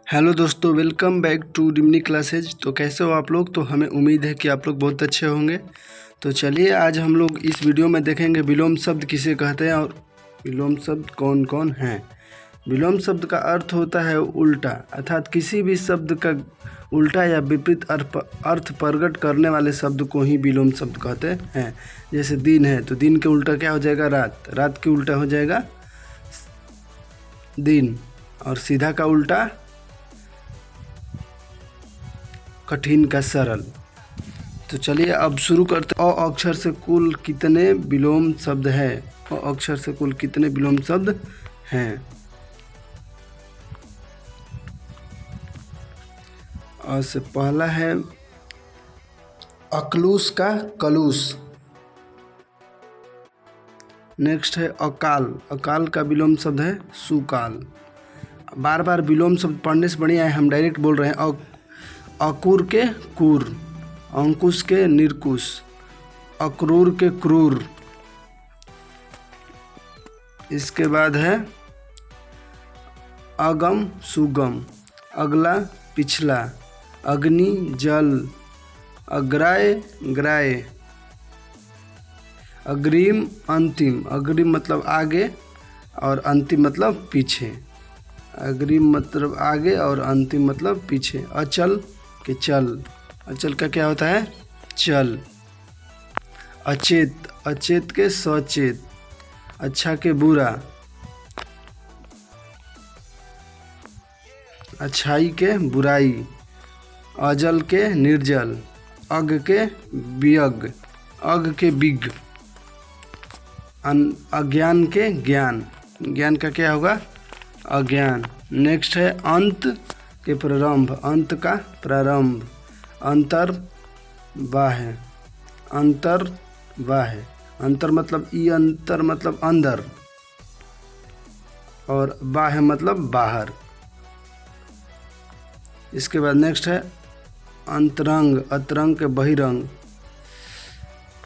Hello दोस्तों, welcome back to डिमनी classes. तो कैसे हो आप लोग? तो हमें उम्मीद है कि आप लोग बहुत अच्छे होंगे। तो चलिए आज हम लोग इस वीडियो में देखेंगे विलोम शब्द किसे कहते हैं और विलोम शब्द कौन कौन हैं। विलोम शब्द का अर्थ होता है उल्टा, अर्थात किसी भी शब्द का उल्टा या विपरीत अर्थ प्रकट करने वाले शब्द को ही विलोम शब्द कहते हैं। जैसे दिन है तो दिन के उल्टा क्या हो जाएगा? रात। रात के उल्टा हो जाएगा दिन। और सीधा का उल्टा कठिन का सरल। तो चलिए अब शुरू करते हैं। अ अक्षर से कुल कितने विलोम शब्द हैं? अ अक्षर से कुल कितने विलोम शब्द हैं? अ से पहला है अकलूस का कलूस। नेक्स्ट है अकाल। अकाल का विलोम शब्द है सुकाल। बार बार विलोम शब्द पढ़ने से बढ़िया है हम डायरेक्ट बोल रहे हैं। अकुर के कुर, अंकुश के निर्कुश, अक्रूर के क्रूर। इसके बाद है अगम सुगम, अगला पिछला, अग्नि जल, अग्राय ग्राय, अग्रिम अंतिम। अग्रिम मतलब आगे और अंतिम मतलब पीछे। अग्रिम मतलब आगे और अंतिम मतलब पीछे। अचल के चल, अचल का क्या होता है? चल। अचेत, अचेत के सचेत, अच्छा के बुरा, अच्छाई के बुराई, अजल के निर्जल, अग के वियग, अग के बिग, अज्ञान के ज्ञान। ज्ञान का क्या होगा? अज्ञान। नेक्स्ट है अंत के प्रारंभ, अंत का प्रारंभ, अंतर बाह्य, अंतर बाह्य। अंतर मतलब ई, अंतर मतलब अंदर, और बाह्य मतलब बाहर। इसके बाद नेक्स्ट है अंतरंग, अतरंग के बहिरंग,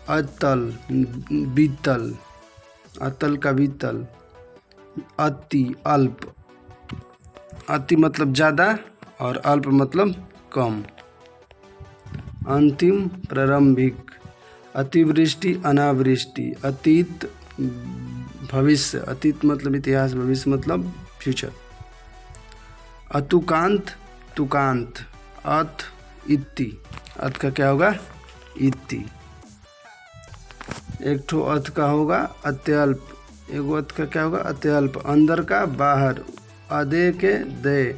अतल बीतल, अतल का बीतल, अति अल्प। अति मतलब ज़्यादा और अल्प मतलब कम। अंतिम प्रारंभिक, अतिवृष्टि अनावृष्टि, अतीत भविष्य, अतीत मतलब इतिहास, भविष्य मतलब फ्यूचर। अतुकांत तुकांत, अथ इति, अथ का क्या होगा? इति। एक ठो अथ का होगा अत्यल्प, एगो अथ का क्या होगा? अत्यल्प। अंदर का बाहर, अदे के दे,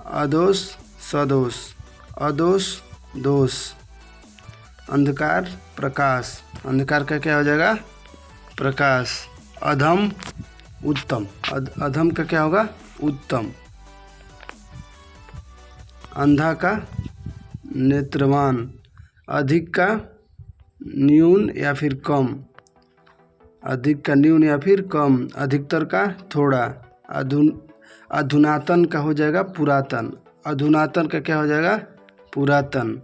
अदोष सदोष, अदोष दोष। अंधकार प्रकाश, अंधकार का क्या हो जाएगा? प्रकाश। अधम उत्तम, अधम का क्या होगा? उत्तम। अंधा का नेत्रवान, अधिक का न्यून या फिर कम, अधिक का न्यून या फिर कम, अधिकतर का थोड़ा। अधुनातन का हो जाएगा पुरातन, अधुनातन का क्या हो जाएगा? पुरातन।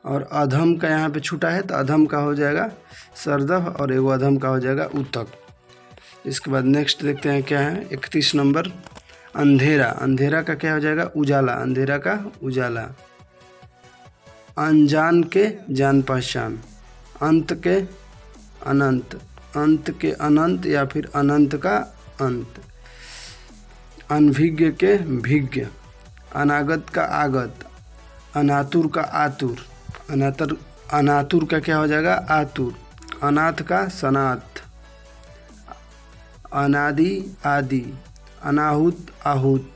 और अधम का यहाँ पे छूटा है तो अधम का हो जाएगा सरदफ और एगो अधम का हो जाएगा उतक। इसके बाद नेक्स्ट देखते हैं क्या है। 31 नंबर अंधेरा। अंधेरा का क्या हो जाएगा? उजाला, अंधेरा का उजाला। अनजान के जान पहचान, अंत के अनंत, अंत के अनंत या फिर अनंत का अंत। अनभिज्ञ के भिज्ञ, अनागत का आगत, अनातुर का आतुर, अनातुर का क्या हो जाएगा? आतुर। अनाथ का सनाथ, अनादि आदि, अनाहुत आहूत,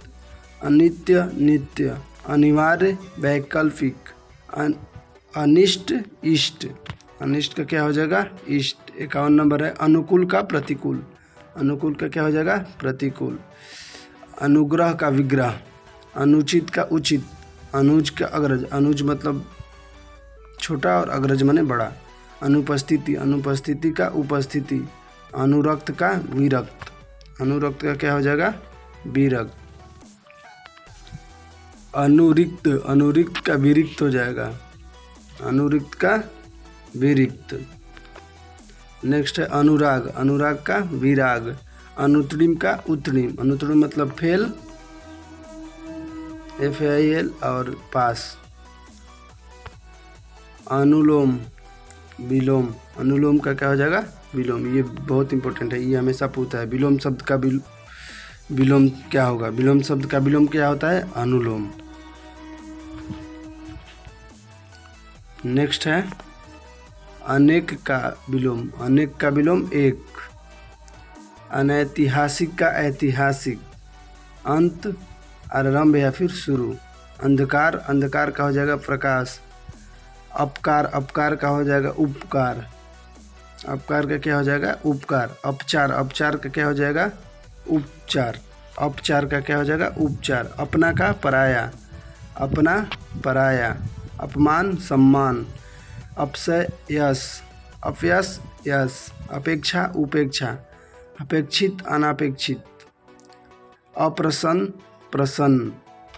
अनित्य नित्य, अनिवार्य वैकल्पिक, अनिष्ट इष्ट। अनिष्ट का क्या हो जाएगा? इष्ट। 51 नंबर है अनुकूल का प्रतिकूल, अनुकूल का क्या हो जाएगा? प्रतिकूल। अनुग्रह का विग्रह, अनुचित का उचित, अनुज का अग्रज, अनुज मतलब छोटा और अग्रज माने बड़ा। अनुपस्थिति, अनुपस्थिति का उपस्थिति, अनुरक्त का विरक्त, अनुरक्त का क्या हो जाएगा? विरक्त। अनुरिक्त, अनुरिक्त का विरिक्त हो जाएगा, अनुरिक्त का विरिक्त। नेक्स्ट है अनुराग, अनुराग का विराग, अनुत्तरिम का उत्तरिम, अनुत्तरिम मतलब फेल FAIL और पास। अनुलोम विलोम, अनुलोम का क्या हो जाएगा? विलोम। ये बहुत इंपॉर्टेंट है, ये हमेशा पूछता है। विलोम शब्द का विलोम क्या होगा? विलोम शब्द का विलोम क्या होता है? अनुलोम। नेक्स्ट है अनेक का विलोम। अनेक का विलोम एक। अनैतिहासिक का ऐतिहासिक। अंत, आरंभ या फिर शुरू। अंधकार, अंधकार का हो जाएगा प्रकाश। अपकार, अपकार का हो जाएगा उपकार। अपकार का क्या हो जाएगा? उपकार। अपचार, अपचार का क्या हो जाएगा? उपचार। अपचार का क्या हो जाएगा? उपचार। अपना का पराया। अपना, पराया। अपमान, सम्मान। अपसय, यश। अपयश, यश। अपेक्षा, उपेक्षा। अपेक्षित, अनापेक्षित। अप्रसन्न, प्रसन्न।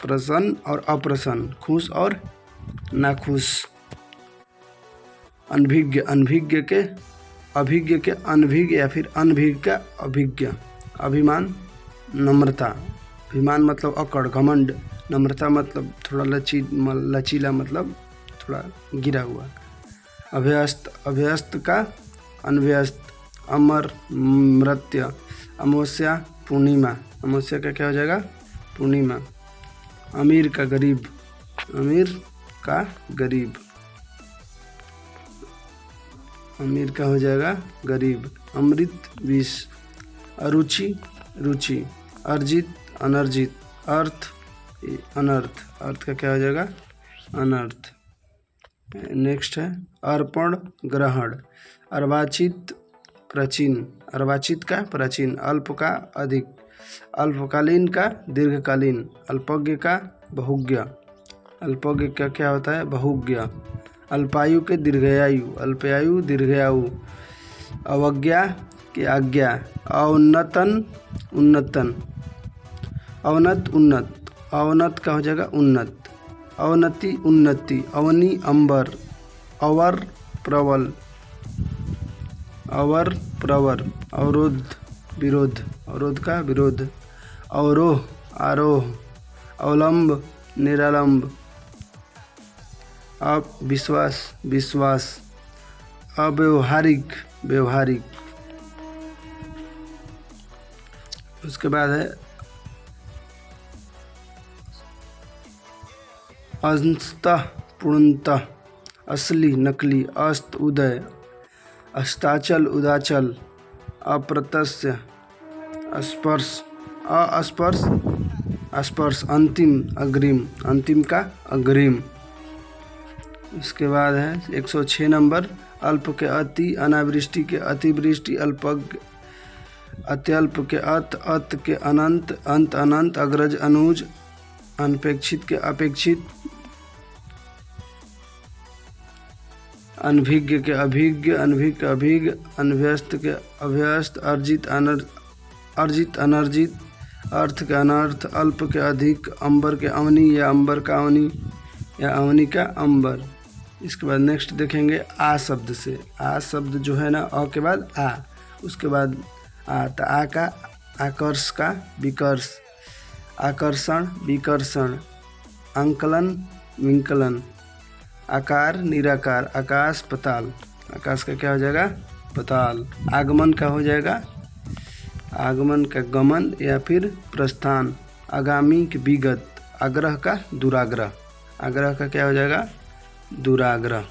प्रसन्न और अप्रसन्न। खुश और नाखुश। अनभिज्ञ, अनभिज्ञ के अभिज्ञ के अनभिज्ञ या फिर अनभिज्ञ का अभिज्ञ। अभिमान, नम्रता। अभिमान मतलब अकड़, घमंड। नम्रता मतलब थोड़ा लचीला, मतलब थोड़ा गिरा हुआ। अभ्यस्त, अभ्यस्त का अनव्यस्त। अमर, मृत्य। अमावस्या, पूर्णिमा। अमावस्या का क्या हो जाएगा? पूर्णिमा। अमीर का गरीब। अमीर का गरीब। अमीर का हो जाएगा गरीब। अमृत, विष। अरुचि, रुचि। अर्जित, अनर्जित। अर्थ, अनर्थ। अर्थ का क्या हो जाएगा? अनर्थ। नेक्स्ट है अर्पण, ग्रहण। अर्वाचित, प्राचीन। अर्वाचित का प्राचीन। अल्प का अधिक। अल्पकालीन का दीर्घकालीन। अल्पज्ञ का बहुज्ञ। अल्पज्ञ का क्या होता है? बहुज्ञ। अल्पायु के दीर्घायु। अल्पायु, दीर्घायु। अवज्ञा की आज्ञा। औन्नतन, उन्नतन। अवनत, उन्नत। अवनत का हो जाएगा उन्नत। अवनति, उन्नति। अवनी, अंबर। अवर, प्रबल। अवर, प्रवर। अवरोध, विरोध। अवरोध का विरोध। अवरोह, आरोह। अवलंब, निरालंब। अविश्वास, विश्वास। अव्यवहारिक, व्यवहारिक। उसके बाद है अंशतः, पूर्णतः। असली, नकली। अस्त, उदय। अस्ताचल, उदाचल। अप्रत्यक्ष, स्पर्श। अस्पर्श, स्पर्श। अंतिम, अग्रिम। अंतिम का अग्रिम। उसके बाद है 106 नंबर अल्प के अति, अनावृष्टि के अतिवृष्टि। अल्पज्ञ, अत्यल्प के अत के अनंत, अंत अनंत। अग्रज, अनुज। अनपेक्षित के अपेक्षित। अनभिज्ञ के अभिज्ञ, अनभिज्ञ के अभिज्ञ। अनभ्यस्त के अभ्यस्त। अर्जित, अर्जित, अनर्जित। अर्थ के अनर्थ। अल्प के अधिक। अंबर के अवनी या अंबर का अवनी या अवनी का अंबर। इसके बाद नेक्स्ट देखेंगे आ शब्द से। आ शब्द जो है ना, अ के बाद आ, उसके बाद आ। तो आ का आकर्ष का विकर्ष। आकर्षण, विकर्षण। अंकलन, विंकलन। आकार, निराकार। आकाश, पताल। आकाश का क्या हो जाएगा? पताल। आगमन का हो जाएगा आगमन का गमन या फिर प्रस्थान। आगामी के विगत। आग्रह का दुराग्रह। आग्रह का क्या हो जाएगा? दुराग्रह।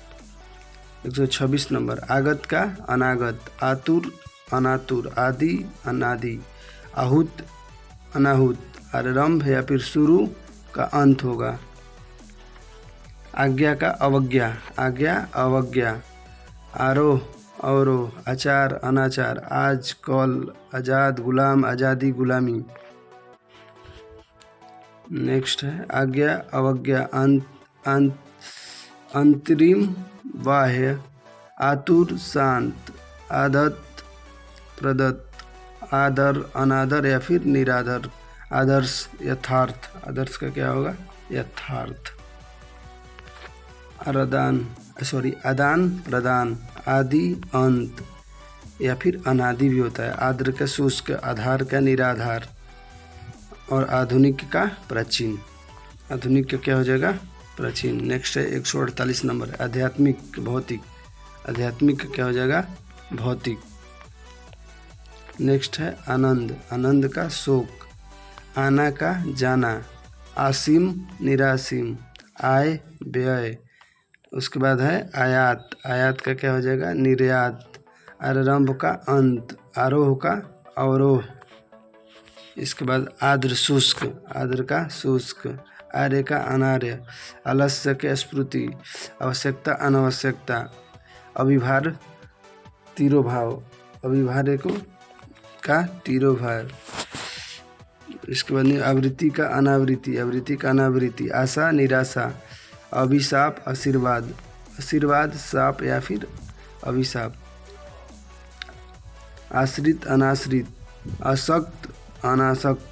126 नंबर आगत का अनागत। आतुर, अनातुर। आदि, अनादि। आहूत, अनाहूत। आरंभ या फिर शुरू का अंत होगा। आज्ञा का अवज्ञा। आज्ञा, अवज्ञा। आरोह, अवरोह। आचार, अनाचार। आज, कल। आजाद, गुलाम। आज़ादी, गुलामी। नेक्स्ट है आज्ञा, अवज्ञा। अंतरिम, बाह्य। आतुर, शांत। आदत, प्रदत्त। आदर, अनादर या फिर निरादर। आदर्श, यथार्थ। आदर्श का क्या होगा? यथार्थ। आदान प्रदान। आदि, अंत या फिर अनादि भी होता है। आद्र का शुष्क। आधार का निराधार और आधुनिक का प्राचीन। आधुनिक का क्या हो जाएगा? प्राचीन। नेक्स्ट है 148 नंबर, आध्यात्मिक भौतिक। आध्यात्मिक का क्या हो जाएगा? भौतिक। नेक्स्ट है आनंद, आनंद का शोक। आना का जाना। आसीम निरासीम। आय व्यय। उसके बाद है आयात, आयात का क्या हो जाएगा? निर्यात। आरंभ का अंत। आरोह का अवरोह। इसके बाद आर्द्र शुष्क, आर्द्र का शुष्क। आर्य का अनार्य। आलस्य के स्मृति। आवश्यकता अनावश्यकता। अभिभार तिरोभाव, अभिभार्य को का तिरोभाव। इसके बाद में आवृत्ति का अनावृत्ति, आवृत्ति का अनावृत्ति। आशा निराशा। अभिशाप आशीर्वाद, आशीर्वाद शाप या फिर अभिशाप। आश्रित अनाश्रित। आसक्त अनासक्त।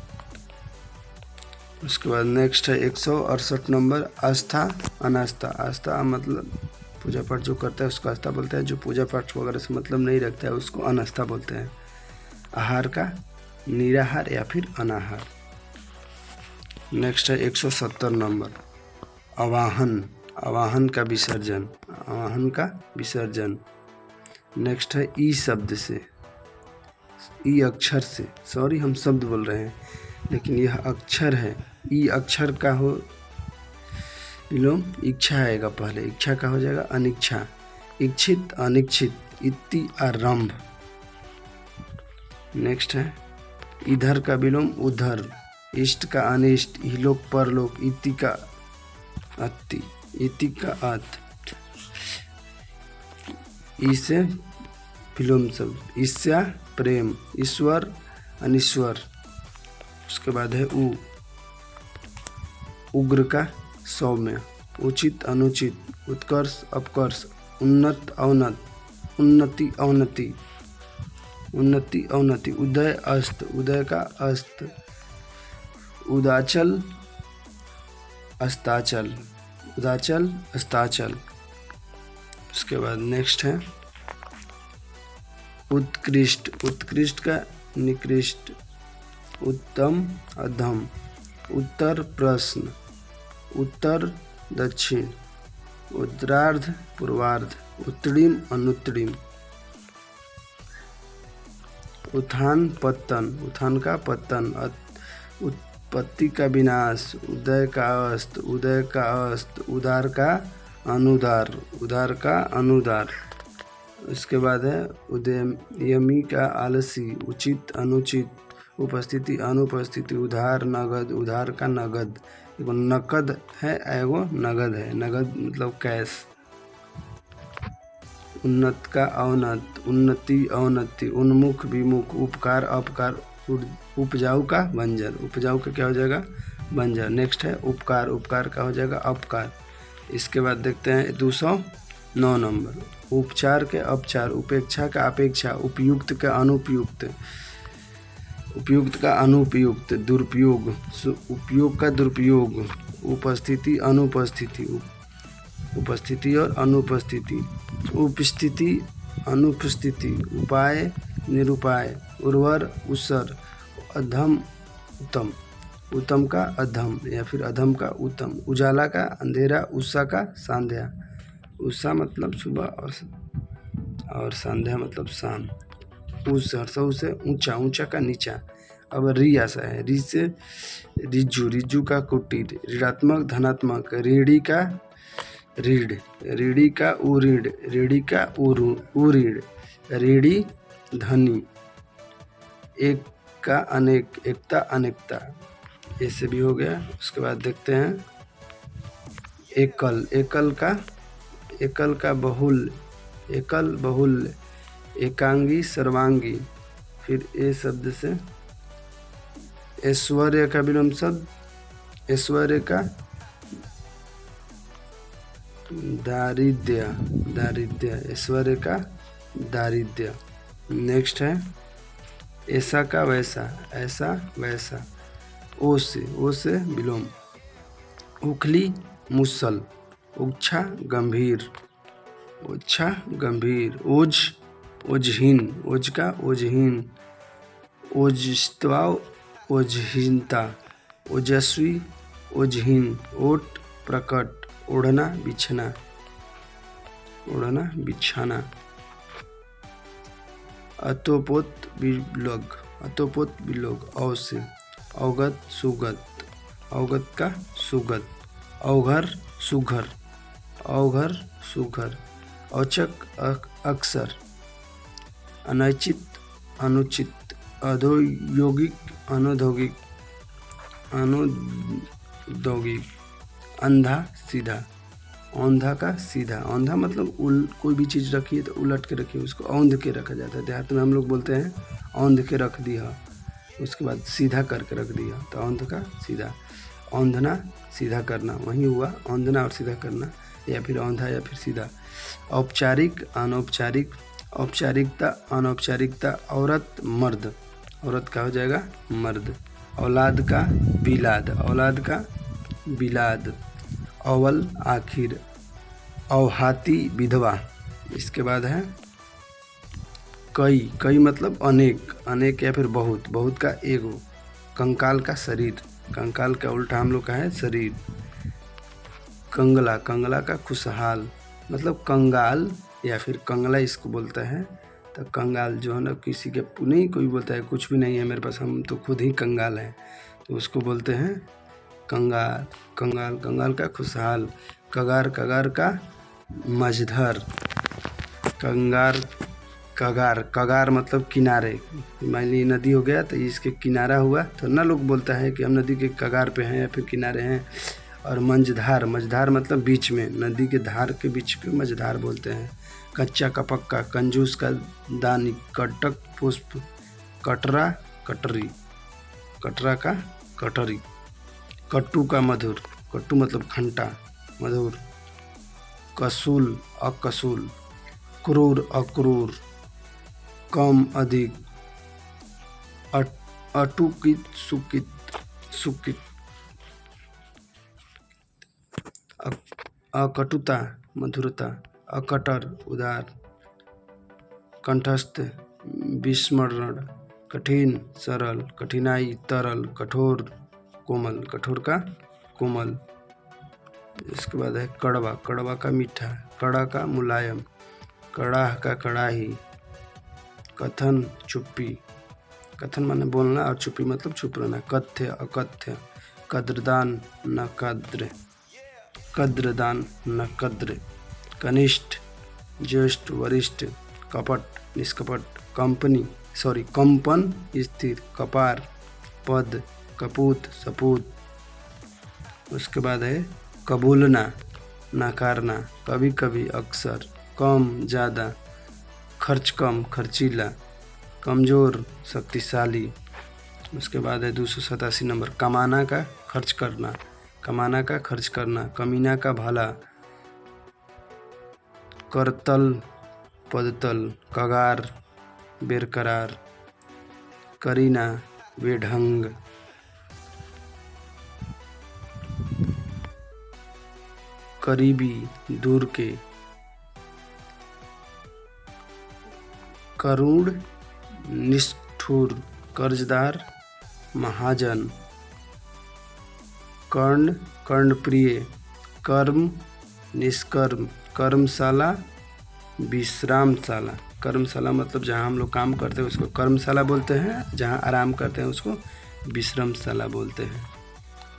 उसके बाद नेक्स्ट है 168 नंबर, आस्था अनास्था। आस्था मतलब पूजा पाठ जो करता है उसको आस्था बोलते हैं, जो पूजा पाठ वगैरह से मतलब नहीं रखता है उसको अनास्था बोलते हैं। आहार का निराहार या फिर अनाहार। नेक्स्ट है 170 नंबर, आवाहन, आवाहन का विसर्जन, आवाहन का विसर्जन। नेक्स्ट है ई शब्द से, ई अक्षर से, सॉरी हम शब्द बोल रहे हैं लेकिन यह अक्षर है। ई अक्षर का हो विलोम इच्छा आएगा पहले, इच्छा का हो जाएगा अनिच्छा। इच्छित अनिच्छित। इति आरंभ। नेक्स्ट है इधर का विलोम उधर। इष्ट का अनिष्ट। इहलोक परलोक। इति का अति, इति का अत। इसे विलोम शब्द। ईर्ष्या प्रेम। ईश्वर अनिश्वर। उसके बाद है उ, उग्र का सौम्य। उचित अनुचित। उत्कर्ष अपकर्ष। उन्नत अवनत। उन्नति अवनति। उन्नति अवनति। उदय अस्त, उदय का अस्त। उदाचल अस्ताचल। उदाचल अस्ताचल। उसके बाद नेक्स्ट है उत्कृष्ट, उत्कृष्ट का निकृष्ट। उत्तम अधम। उत्तर प्रश्न। उत्तर दक्षिण। उत्तरार्ध पूर्वार्ध। उत्तरीम अनुत्तरीम। उत्थान पतन, उत्थान का पतन। उत्पत्ति का विनाश। उदय का अस्त, उदय का अस्त। उदार का अनुदार, उदार का अनुदार। इसके बाद है उदयमी का आलसी। उचित अनुचित। उपस्थिति अनुपस्थिति। उधार नगद, उधार का नगद। एगो नकद है, एगो नगद है। नगद मतलब कैश। उन्नत का अवनत। उन्नति अवनति। उन्मुख विमुख। उपकार अपकार। उपजाऊ का बंजर, उपजाऊ का क्या हो जाएगा? बंजर। नेक्स्ट है उपकार, उपकार का हो जाएगा अपकार। इसके बाद देखते हैं 209 नंबर, उपचार के अपचार। उपेक्षा का अपेक्षा। उपयुक्त का अनुपयुक्त। उपयुक्त का अनुपयुक्त। दुरुपयोग। उपयोग का दुरुपयोग। उपस्थिति अनुपस्थिति। उपस्थिति और अनुपस्थिति। उपस्थिति अनुपस्थिति। उपाय निरुपाय। उर्वर उसर। अधम उत्तम। उत्तम का अधम या फिर अधम का उत्तम। उजाला का अंधेरा। उषा का सांध्या। उषा मतलब सुबह और सांध्या मतलब शाम। उस हर्षऊ से ऊंचा, ऊंचा का नीचा। अब री आशा है, री से रिज्जू, रिज्जू का कुटीर। ऋणात्मक धनात्मक। रीढ़ी का रीढ़। रीढ़ी का उरीढ़। रीढ़ी का उरीढ़। रीढ़ी धनी। एक का अनेक। एकता अनेकता। ऐसे भी हो गया। उसके बाद देखते हैं एकल। एकल का बहुल। एकल बहुल। एकांगी सर्वांगी। फिर ए शब्द से ऐश्वर्य का विलोम शब्द। ऐश्वर्य का दारिद्र्य, दारिद्र्य। ऐश्वर्य का दारिद्र्य। नेक्स्ट है ऐसा का वैसा। ऐसा वैसा। ओ से विलोम। उखली मुसल। उच्छा गंभीर। उच्छा गंभीर। ओज ओजहीन। ओज का ओजहीन। ओजस्वा ओजहीनता। ओजस्वी ओझहीन, ओट प्रकट, ओढ़ना बिछना, ओढ़ना बिछाना। अतोपोत बिलोग, अतोपोत बिलोग, औ से। अवगत सुगत, अवगत का सुगत। अवघर सुघर, अवघर सुघर। औचक अक्सर, अनैचित अनुचित। अधोयोगिक अनौद्योगिक, अनौद्योगिक। अंधा सीधा, औंधा का सीधा। औंधा मतलब कोई भी चीज़ रखी है तो उलट के रखी है, उसको औंध के रखा जाता है। देहात में हम लोग बोलते हैं औंध के रख दिया, उसके बाद सीधा करके रख दिया, तो औंध का सीधा। औंधना सीधा करना, वही हुआ औंधना और सीधा करना, या फिर औंधा या फिर सीधा। औपचारिक अनौपचारिक, औपचारिकता अनौपचारिकता। औरत मर्द, औरत का हो जाएगा मर्द। औलाद का बिलाद, औलाद का बिलाद। अव्वल आखिर, अवहाती विधवा। इसके बाद है कई, कई मतलब अनेक, अनेक या फिर बहुत, बहुत का एगो। कंकाल का शरीर, कंकाल का उल्टा हम लोग का है शरीर। कंगला, कंगला का खुशहाल, मतलब कंगाल या फिर कंगला इसको बोलता है। तो कंगाल जो है ना, किसी के नहीं कोई बोलता है कुछ भी नहीं है मेरे पास, हम तो खुद ही कंगाल हैं, तो उसको बोलते हैं कंगाल। कंगाल, कंगाल का खुशहाल। कगार, कगार का मझधर। कंगार, कगार, कगार मतलब किनारे। मान ली नदी हो गया तो इसके किनारा हुआ, तो ना लोग बोलता है कि हम नदी के कगार पे हैं या फिर किनारे हैं। और मंझधार, मझधार मतलब बीच में, नदी के धार के बीच पे मझधार बोलते हैं। कच्चा का पक्का, कंजूस का दानी। कटक पुष्प, कटरा कटरी, कटरा का कटरी। कट्टू का मधुर, कट्टू मतलब खंटा मधुर। कसूल अकसूल, क्रूर अक्रूर। कम अधिक, अटुकित सुकित, सुकित। अकटुता मधुरता। अकटर उदार। कंठस्थ विस्मरण, कठिन सरल, कठिनाई तरल, कठोर कोमल, कठोर का कोमल। इसके बाद है कड़वा, कड़वा का मीठा। कड़ा का मुलायम, कड़ाह का कड़ाही। कथन चुप्पी, कथन माने बोलना और चुप्पी मतलब चुप रहना। कथ्य अकथ्य, कद्रदान न कद्र, कद्रदान न कद्र। कनिष्ठ ज्येष्ठ वरिष्ठ। कपट निष्कपट, कंपन स्थिर। कपार पद, कपूत सपूत। उसके बाद है कबूलना नकारना। कभी कभी अक्सर। कम ज़्यादा, खर्च कम खर्चीला। कमज़ोर शक्तिशाली। उसके बाद है 287 नंबर, कमाना का खर्च करना, कमाना का खर्च करना। कमीना का भला। करतल पदतल। कगार बेरकरार। करीना बेढंग। करीबी दूर के। करुण निष्ठुर, कर्जदार महाजन। कर्ण कर्णप्रिय। कर्म निष्कर्म। कर्मशाला विश्रामशाला। कर्मशाला मतलब जहाँ हम लोग काम करते हैं उसको कर्मशाला बोलते हैं, जहाँ आराम करते हैं उसको विश्रामशाला बोलते हैं।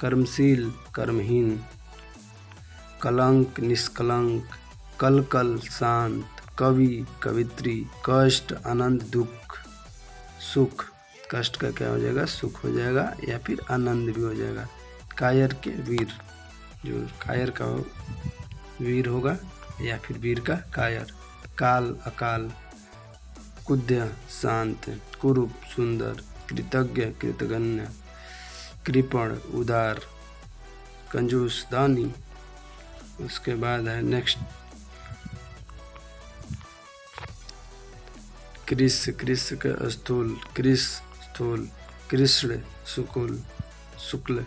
कर्मशील कर्महीन। कलंक निष्कलंक। कल कल शांत। कवि कवित्री। कष्ट आनंद दुख सुख। कष्ट का क्या हो जाएगा, सुख हो जाएगा, या फिर आनंद भी हो जाएगा। कायर के वीर, जो कायर का वीर होगा या फिर वीर का कायर। काल अकाल। कुध्य शांत। कुरूप सुंदर। कृतज्ञ कृतघ्न। कृपण उदार। कंजूस दानी। उसके बाद है नेक्स्ट कृष, कृष का स्थूल। कृष स्थूल। कृष्ण शुक्ल शुक्ल।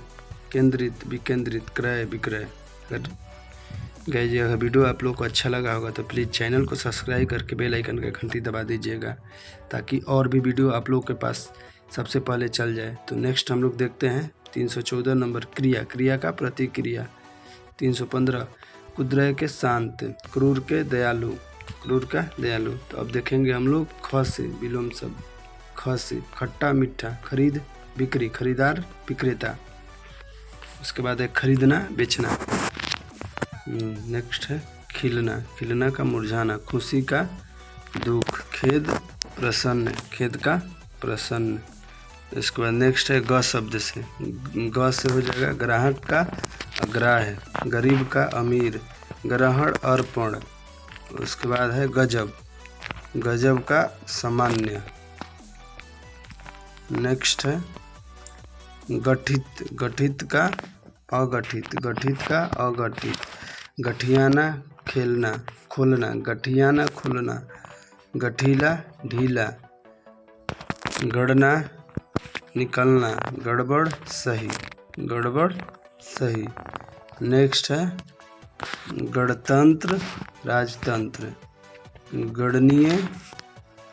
केंद्रित विकेंद्रित। क्रय विक्रय। अगर गाइस यह वीडियो आप लोग को अच्छा लगा होगा तो प्लीज़ चैनल को सब्सक्राइब करके बेल आइकन का घंटी दबा दीजिएगा, ताकि और भी वीडियो आप लोग के पास सबसे पहले चल जाए। तो नेक्स्ट हम लोग देखते हैं 314 नंबर क्रिया, क्रिया का प्रतिक्रिया। 315 कुद्रय के शांत, क्रूर के दयालु, क्रूर का दयालु। तो अब देखेंगे हम लोग ख से विलोम शब्द। ख से खट्टा मीठा, खरीद बिक्री, खरीदार विक्रेता। उसके बाद है खरीदना बेचना। नेक्स्ट है खिलना, खिलना का मुरझाना, खुशी का दुख, खेद प्रसन्न, खेद का प्रसन्न। इसके बाद नेक्स्ट है ग शब्द से, ग से हो जाएगा ग्राहक का अग्राह्य, गरीब का अमीर, ग्रहण अर्पण। उसके बाद है गजब, गजब का सामान्य। नेक्स्ट है गठित, गठित का अगठित, गठित का अगठित, गठियाना खेलना खोलना, गठियाना खोलना, गठीला ढीला, गड़ना निकलना, गड़बड़ सही, गड़बड़ सही। नेक्स्ट है गणतंत्र राजतंत्र, गणनीय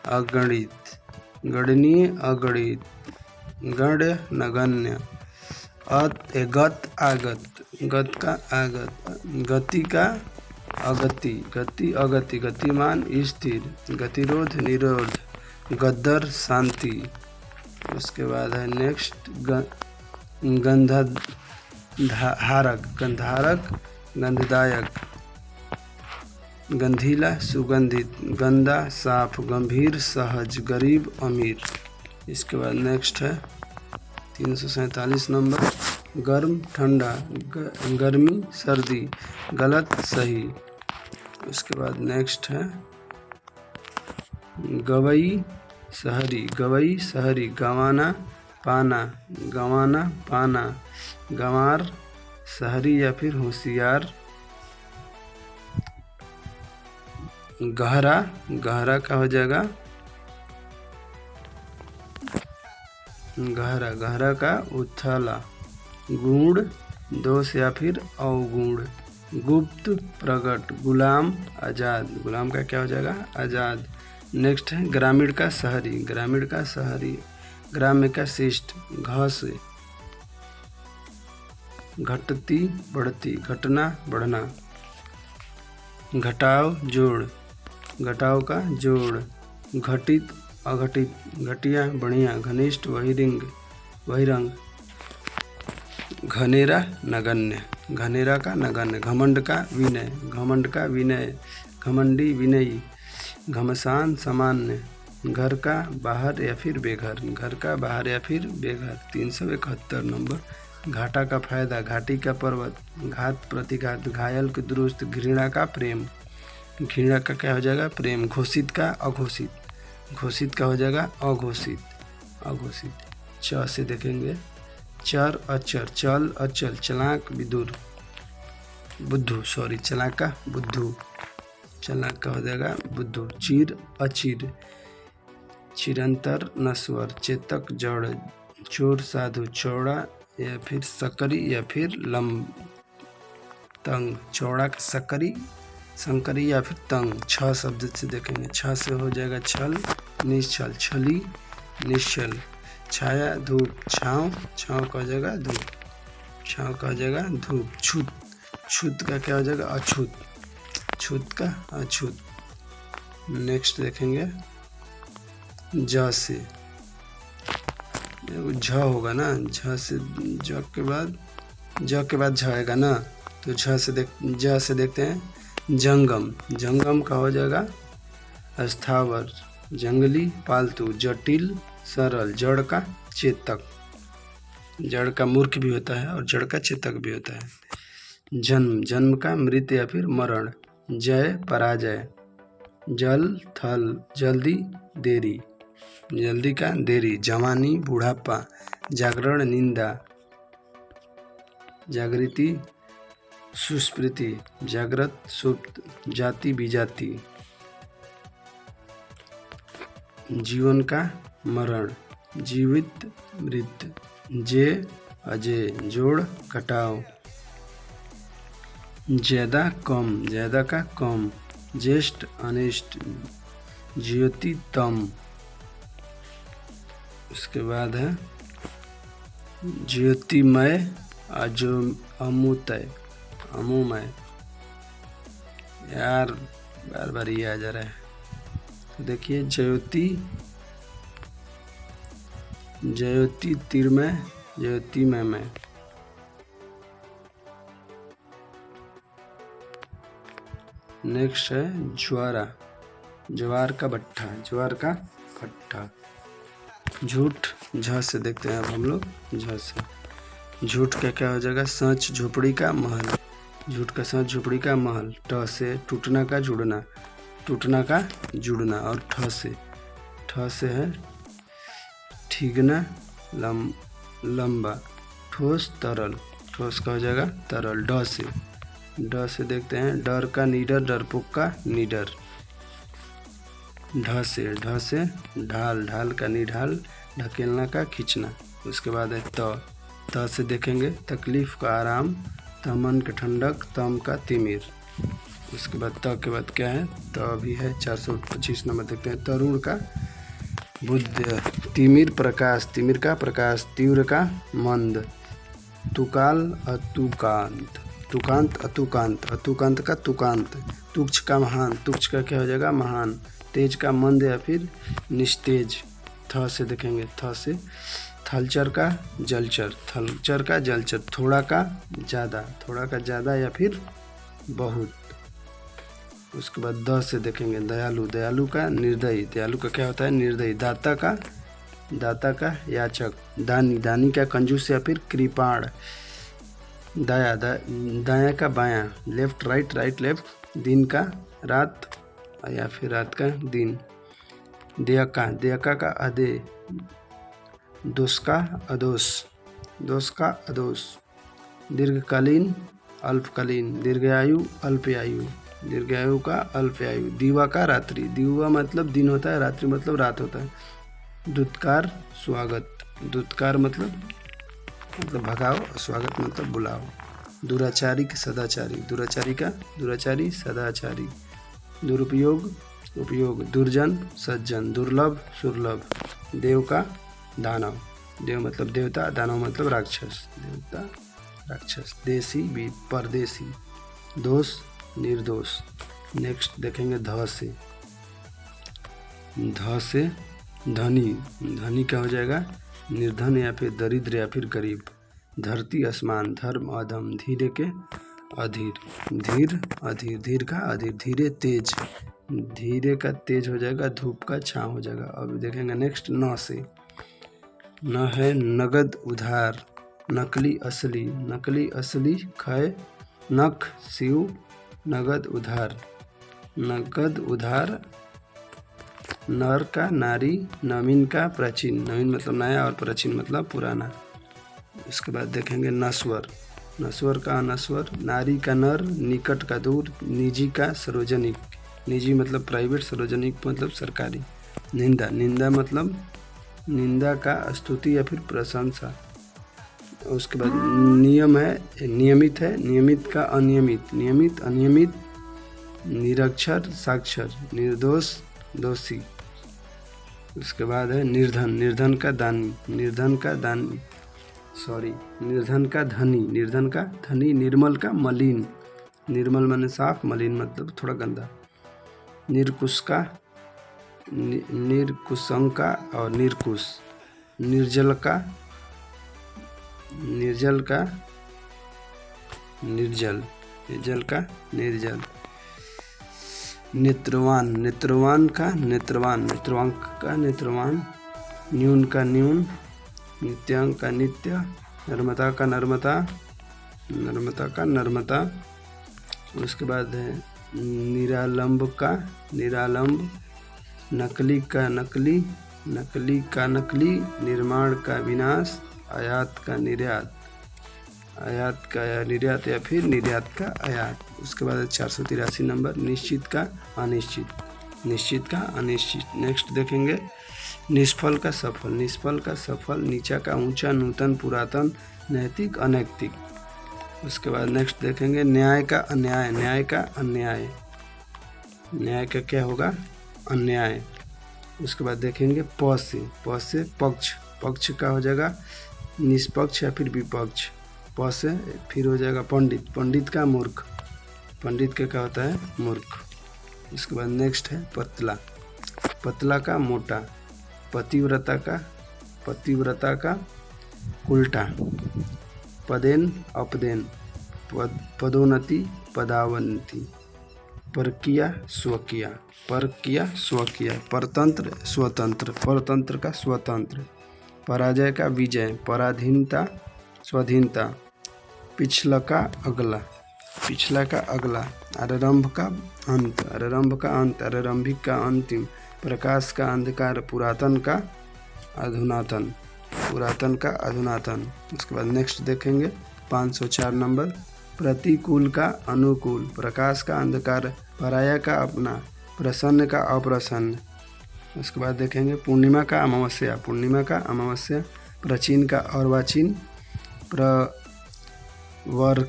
अगणित, गणनीय अगणित, गण्य नगण्य, गत आगत, गत का आगत, गति का अगति, गति अगति, गतिमान स्थिर, गतिरोध निरोध, गद्दर शांति। उसके बाद है नेक्स्ट गंधहारक, गंधहारक गंधदायक, गंधीला सुगंधित, गंदा साफ, गंभीर सहज, गरीब अमीर। इसके बाद नेक्स्ट है 347 नंबर गर्म ठंडा, गर्मी सर्दी, गलत सही। उसके बाद नेक्स्ट है गवई शहरी, गवई शहरी, गंवाना पाना, गंवाना पाना, गंवार शहरी या फिर होशियार। गहरा, गहरा का हो जाएगा गहरा, गहरा का उथला, गुण दोष या फिर अवगुण, गुप्त प्रकट, गुलाम आज़ाद, गुलाम का क्या हो जाएगा आज़ाद। नेक्स्ट है ग्रामीण का शहरी, ग्रामीण का शहरी, ग्राम्य का शिष्ट, घ से घटती बढ़ती, घटना बढ़ना, घटाव जोड़, घटाव का जोड़, घटित अघटित, घटिया बढ़िया, घनिष्ठ बहिरंग, बहिरंग, घनेरा नगण्य, घनेरा का नगण्य, घमंड का विनय, घमंड का विनय, घमंडी विनयी, घमसान सामान्य, घर का बाहर या फिर बेघर, घर का बाहर या फिर बेघर। 371 नंबर घाटा का फायदा, घाटी का पर्वत, घात प्रतिघात, घायल के दुरुस्त, घृणा का प्रेम, घृणा का क्या हो जाएगा प्रेम, घोषित का अघोषित, घोषित का हो जाएगा अघोषित, अघोषित। च से देखेंगे चर अचर, चल अचल, चलाक विदुर, बुद्धू सॉरी चलाक का बुद्धू, चलाक का हो जाएगा बुद्धू। चीर अचीर, चिरंतर नश्वर, चेतक जड़, चोर साधु, चौड़ा या फिर सकरी या फिर लंब, तंग, चौड़ा का सकरी, संकरी या फिर तंग। छ शब्द से देखेंगे, छ से हो जाएगा छल निश्चल, छली निश्चल, छाया धूप, छाँव, छाँव का हो जाएगा धूप, छाँव का हो जाएगा धूप। छूत, छूत का क्या हो जाएगा अछूत, छूत का अछूत। नेक्स्ट देखेंगे ज से, झ होगा ना, झ से ज के बाद झ आएगा ना, तो झ से ज से देखते हैं जंगम, जंगम का हो जाएगा स्थावर, जंगली पालतू, जटिल सरल, जड़ का चेतक, जड़ का मूर्ख भी होता है और जड़ का चेतक भी होता है। जन्म, जन्म का मृत या फिर मरण, जय पराजय, जल थल, जल्दी देरी, जल्दी का देरी, जवानी बुढ़ापा, जागरण निंदा, जागृति सुस्मृति, जागृत सुप्त, जाति विजाति, जीवन का मरण, जीवित मृत, जे अजय, जोड़ घटाव, ज्यादा कम, ज्यादा का कम, ज्येष्ठ अनिष्ट, ज्योति तम। उसके बाद है ज्योतिमय, अजो, अमुतय, अमुमय। यार बार बार ये आ जा रहा है। तो देखिए ज्योति, ज्योति तिरमय, ज्योतिमय। नेक्स्ट है ज्वारा, ज्वार का भट्ठा, ज्वार का भट्ठा। झूठ, झ से देखते हैं अब हम लोग, झ से झूठ का क्या हो जाएगा, सच झोपड़ी का महल, झूठ का सच झोपड़ी का महल। ट से टूटना का जुड़ना, टूटना का जुड़ना। और ठ से है ठीगना, लंबा। ठोस तरल, ठोस का हो जाएगा तरल। ड से देखते हैं, डर का निडर, डरपोक का निडर। ढ से ढाल, ढाल का निढाल, ढकेलना का खींचना। उसके बाद है त से देखेंगे, तकलीफ का आराम, तमन का ठंडक, तम का तिमिर। उसके बाद त के बाद क्या है, त भी है। 425 नंबर देखते हैं, तरुण का बुद्ध, तिमिर प्रकाश, तिमिर का प्रकाश, तीव्र का मंद, तुकाल अतुकांत, तुकांत अतुकांत, अतुकांत का तुकांत, तुक्ष का महान, तुक्ष का क्या हो जाएगा महान, तेज का मंद या फिर निस्तेज। थ से देखेंगे, थ से थलचर का जलचर, थलचर का जलचर, थोड़ा का ज़्यादा, थोड़ा का ज़्यादा या फिर बहुत। उसके बाद द से देखेंगे, दयालु, दयालु का निर्दयी, दयालु का क्या होता है निर्दयी, दाता का याचक, दानी, दानी का कंजूस या फिर कृपाण। दाया, दाया का बायां, लेफ्ट राइट, राइट लेफ्ट। दिन का रात या फिर रात का दिन। देयका, देयका का अदे, दोष का अदोष, दोष का अदोष। दीर्घकालीन, अल्पकालीन, दीर्घायु, अल्पायु, दीर्घायु का अल्पायु। दीवा का रात्रि, दीवा मतलब दिन होता है, रात्रि मतलब रात होता है। दुत्कार स्वागत, दुत्कार मतलब भगाओ, स्वागत मतलब बुलाओ। दुराचारी का सदाचारी, दुराचारी का दुराचारी, सदाचारी। दुरुपयोग, उपयोग। दुर्जन, सज्जन। दुर्लभ, सुलभ। देव का दानव, देव मतलब देवता, दानव मतलब राक्षस, देवता राक्षस। देसी भी परदेसी। दोष, निर्दोष। नेक्स्ट देखेंगे ध से धनी, धनी क्या हो जाएगा निर्धन या फिर दरिद्र या फिर गरीब। धरती आसमान, धर्म अधम, धीरे के अधीर, धीर अधीर, धीर का अधीर। धीरे तेज, धीरे का तेज हो जाएगा, धूप का छाँव हो जाएगा। अब देखेंगे नेक्स्ट न से, न है नगद उधार, नकली असली, नकली असली खय, नख शिव, नगद उधार, नगद उधार। नर का नारी, नवीन का प्राचीन, नवीन मतलब नया और प्राचीन मतलब पुराना। उसके बाद देखेंगे नश्वर, नश्वर का अनश्वर। नारी का नर, निकट का दूर, निजी का सार्वजनिक, निजी मतलब प्राइवेट, सार्वजनिक मतलब सरकारी। निंदा, निंदा मतलब निंदा का स्तुति या फिर प्रशंसा। उसके बाद नियम है, नियमित है, नियमित का अनियमित, नियमित अनियमित। निरक्षर, साक्षर, निर्दोष, दोषी। उसके बाद है निर्धन, निर्धन का दानी, निर्धन का दानी निर्धन का धनी, निर्धन का धनी। निर्मल का मलिन, निर्मल माने साफ, मलिन मतलब थोड़ा गंदा। निर्कुश का निर्कुशंका और निर्कुश। निर्जल का निर्जल का निर्जल, निर्जल का निर्जल। नेत्रवान, नेत्रवान का नेत्रवान, नेत्रवांक का नेत्रवान। न्यून का न्यून, नित्यांक का नित्य। नर्मता का नर्मता, नर्मता का नर्मता। उसके बाद है निरालंब का निरालंब। नकली का नकली, नकली का नकली। निर्माण का विनाश, आयात का निर्यात, आयात का निर्यात या फिर निर्यात का आयात। उसके बाद 483 नंबर, निश्चित का अनिश्चित, निश्चित का अनिश्चित। नेक्स्ट देखेंगे निष्फल का सफल, निष्फल का सफल। नीचा का ऊंचा, नूतन, पुरातन, नैतिक, अनैतिक। उसके बाद नेक्स्ट देखेंगे न्याय का अन्याय, न्याय का अन्याय, न्याय का क्या होगा अन्याय। उसके बाद देखेंगे प से पक्ष, पक्ष का हो जाएगा निष्पक्ष या फिर विपक्ष। प से फिर हो जाएगा पंडित, पंडित का मूर्ख, पंडित का क्या होता है मूर्ख। इसके बाद नेक्स्ट है पतला, पतला का मोटा, पतिव्रता का उल्टा, पदेन अपदेन, पदोन्नति पदावन्नति, परकिया स्वकिया, परकिया स्वकिया, परतंत्र स्वतंत्र, परतंत्र का स्वतंत्र, पराजय का विजय, पराधीनता स्वाधीनता, पिछला का अगला, पिछला का अगला, आरंभ का अंत, आरंभ का अंत, आरंभिक का अंतिम, प्रकाश का अंधकार, पुरातन का अधुनातन, पुरातन का अधुनातन। उसके बाद नेक्स्ट देखेंगे 504 नंबर, प्रतिकूल का अनुकूल, प्रकाश का अंधकार, पराया का अपना, प्रसन्न का अप्रसन्न। उसके बाद देखेंगे पूर्णिमा का अमावस्या, पूर्णिमा का अमावस्या, प्राचीन का अर्वाचीन, प्रवर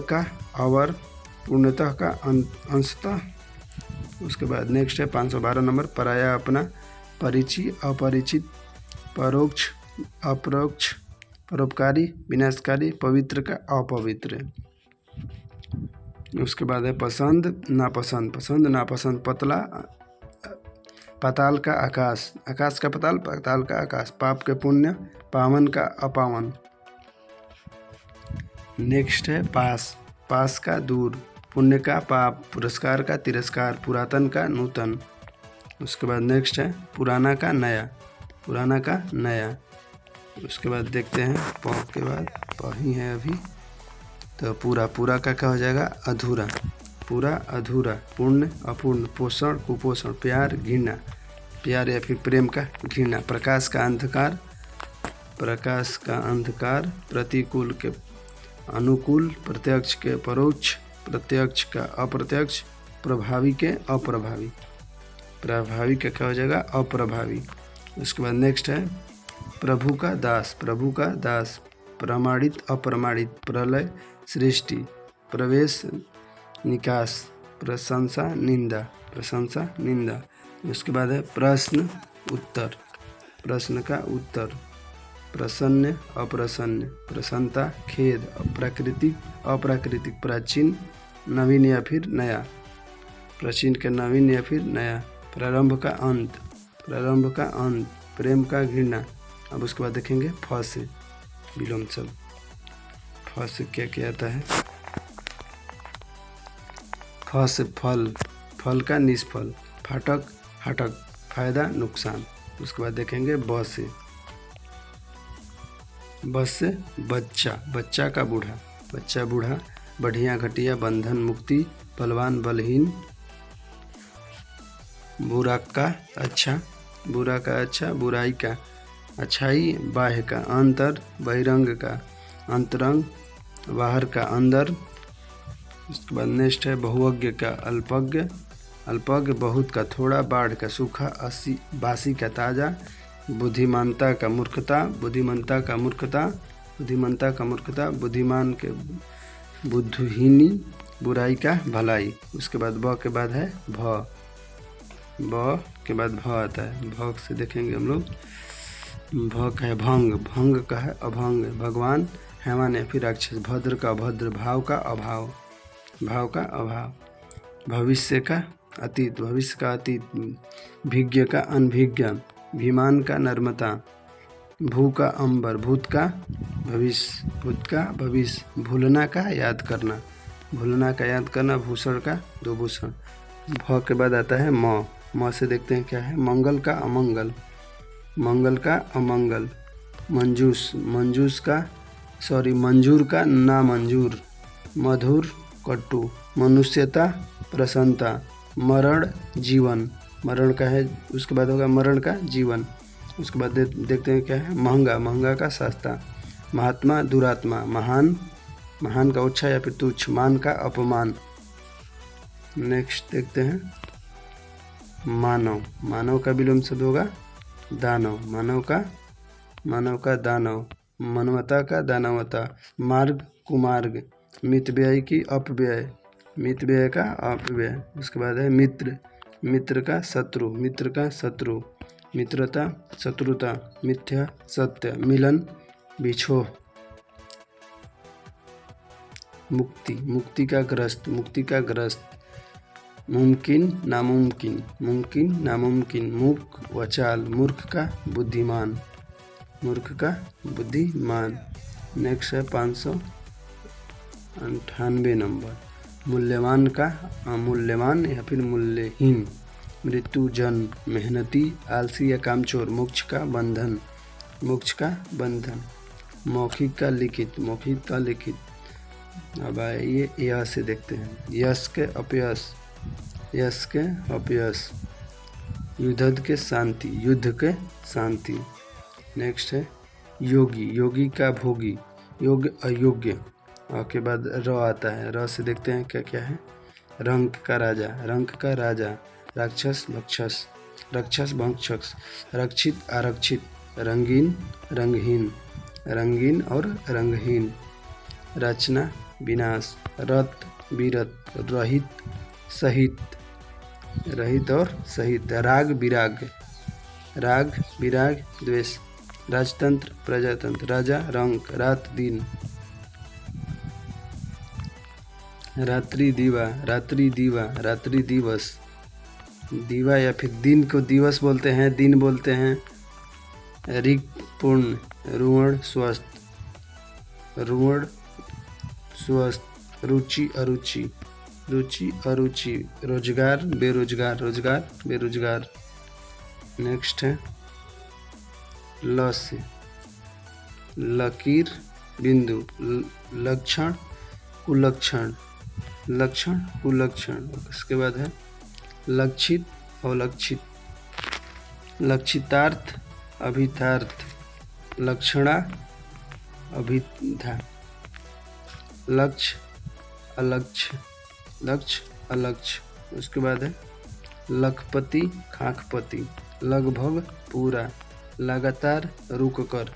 का अवर, पूर्णतः का अंशतः। उसके बाद नेक्स्ट है 512 नंबर, पराया अपना, परिचित अपरिचित, परोक्ष अपरोक्ष, परोपकारी विनाशकारी, पवित्र का अपवित्र। उसके बाद है पसंद नापसंद, पसंद नापसंद, पतला पाताल का आकाश, आकाश का पाताल, पाताल का आकाश, पाप के पुण्य, पावन का अपावन। नेक्स्ट है पास, पास का दूर, पुण्य का पाप, पुरस्कार का तिरस्कार, पुरातन का नूतन। उसके बाद नेक्स्ट है पुराना का नया, पुराना का नया। उसके बाद देखते हैं प के बाद प ही है अभी, तो पूरा, पूरा का क्या हो जाएगा अधूरा, पूरा अधूरा, पूर्ण अपूर्ण, पोषण कुपोषण, प्यार घृणा, प्यार या फिर प्रेम का घृणा, प्रकाश का अंधकार, प्रकाश का अंधकार, प्रतिकूल के अनुकूल, प्रत्यक्ष के परोक्ष, प्रत्यक्ष का अप्रत्यक्ष, प्रभावी के अप्रभावी, प्रभावी का क्या हो जाएगा अप्रभावी। उसके बाद नेक्स्ट है प्रभु का दास, प्रभु का दास, प्रमाणित अप्रमाणित, प्रलय सृष्टि, प्रवेश निकास, प्रशंसा निंदा, प्रशंसा निंदा। उसके बाद है प्रश्न उत्तर, प्रश्न का उत्तर, प्रसन्न अप्रसन्न, प्रसन्नता खेद, प्राकृतिक अप्राकृतिक, प्राचीन नवीन या फिर नया, प्राचीन का नवीन या फिर नया, प्रारंभ का अंत, प्रारंभ का अंत, प्रेम का घृणा। अब उसके बाद देखेंगे फ से विलोम शब्द, फ से क्या क्या आता है, फ से फल, फल का निष्फल, फाटक हटक, फायदा नुकसान। उसके बाद देखेंगे ब से, ब से बच्चा, बच्चा का बूढ़ा, बच्चा बूढ़ा, बढ़िया घटिया, बंधन मुक्ति, बलवान बलहीन, बुरा का अच्छा, बुरा का अच्छा, बुराई का अच्छाई, बाह्य का अंतर, बहिरंग का अंतरंग, बाहर का अंदर। उसके बाद नेक्स्ट है बहुज्ञ का अल्पज्ञ, अल्पज्ञ बहुत का थोड़ा, बाढ़ का सूखा, बासी का ताज़ा, बुद्धिमानता का मूर्खता, बुद्धिमंता का मूर्खता, बुद्धिमंता का मूर्खता, बुद्धिमान के बुद्धिहीनी, बुराई का भलाई। उसके बाद ब के बाद है भ, ब के बाद भ आता है, भ से देखेंगे हम लोग, भ का है भंग, भंग का है अभंग, भगवान हैवान या फिर राक्षस, भद्र का अभद्र, भाव का अभाव, भाव का अभाव, भविष्य का अतीत, भविष्य का अतीत, भिज्ञ का अनभिज्ञ, भीमान का नर्मता, भू का अंबर, भूत का भविष्य, भूत का भविष्य, भूलना का याद करना, भूलना का याद करना, भूषण का दो भूषण। भ के बाद आता है म, म से देखते हैं क्या है, मंगल का अमंगल, मंगल का अमंगल, मंजूस, मंजूस का मंजूर का ना मंजूर, मधुर कटु, मनुष्यता प्रसन्नता, मरण जीवन, मरण का है, उसके बाद होगा मरण का जीवन। उसके बाद देखते हैं क्या है, महंगा, महंगा का सस्ता, महात्मा दुरात्मा, महान, महान का उच्छा या फिर तुच्छ, मान का अपमान। नेक्स्ट देखते हैं मानव, मानव का विलोम शब्द होगा दानव, मानव का दानव, मानवता का दानवता, मार्ग कुमार्ग, मित व्यय की अपव्यय, मित व्यय का अपव्यय। उसके बाद है मित्र, मित्र का शत्रु, मित्र का शत्रु, मित्रता शत्रुता, मिथ्या सत्य, मिलन बिछोह, मुक्ति, मुक्ति का ग्रस्त, मुक्ति का ग्रस्त, मुमकिन नामुमकिन, मुमकिन नामुमकिन, मूक वचाल, मूर्ख का बुद्धिमान, मूर्ख का बुद्धिमान। नेक्स्ट है 598 नंबर, मूल्यवान का अमूल्यवान या फिर मूल्यहीन, मृत्यु, जन्म, मेहनती, आलसी या कामचोर, मोक्ष का बंधन, मोक्ष का बंधन, मौखिक का लिखित, मौखिक का लिखित। अब आइए यह से देखते हैं, यश के अपयश, यश के अपयश, युद्ध के शांति, युद्ध के शांति। नेक्स्ट है योगी, योगी का भोगी, योग्य अयोग्य, और के बाद र आता है, र से देखते हैं क्या क्या है। रंक का राजा, रंक का राजा, राक्षस भक्षस, रक्षस भक्षस, रक्षित आरक्षित, रंगीन रंगहीन, रंगीन और रंगहीन, रचना विनाश, रत विरत, रहित सहित, रहित और सहित, राग विराग, राग विराग द्वेष, राजतंत्र प्रजातंत्र, राजा रंक, रात दिन, रात्रि दीवा, रात्रि दीवा, रात्रि दिवस, दीवा या फिर दिन को दिवस बोलते हैं, दिन बोलते हैं। ऋग पूर्ण, रुवण स्वस्थ, रुवण स्वस्थ, रुचि अरुचि, रुचि अरुचि, रोजगार बेरोजगार, रोजगार बेरोजगार। नेक्स्ट है ल से, लकीर बिंदु, लक्षण कुलक्षण, लक्षण कुलक्षण। उसके बाद है लक्षित अवलक्षित, लक्षितार्थ अभितार्थ, लक्षणा अभिधा, लक्ष्य अलक्ष्य, लक्ष्य अलक्ष्य। उसके बाद है लखपति खाकपति, लगभग पूरा, लगातार रुक कर,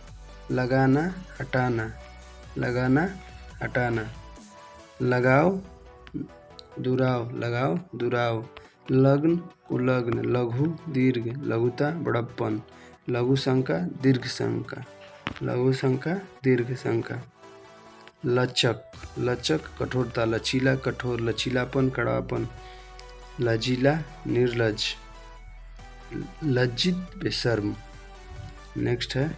लगाना हटाना, लगाना हटाना, लगाओ दुराव, लगाओ दुराव, लग्न कुलग्न, लघु दीर्घ, लघुता बड़प्पन, लघु शंका दीर्घ शंका, लघु शंका दीर्घ शंका। लचक, लचक कठोरता, लचीला कठोर, लचीलापन कड़वापन, लजीला निर्लज, लज्जित बेशर्म। नेक्स्ट है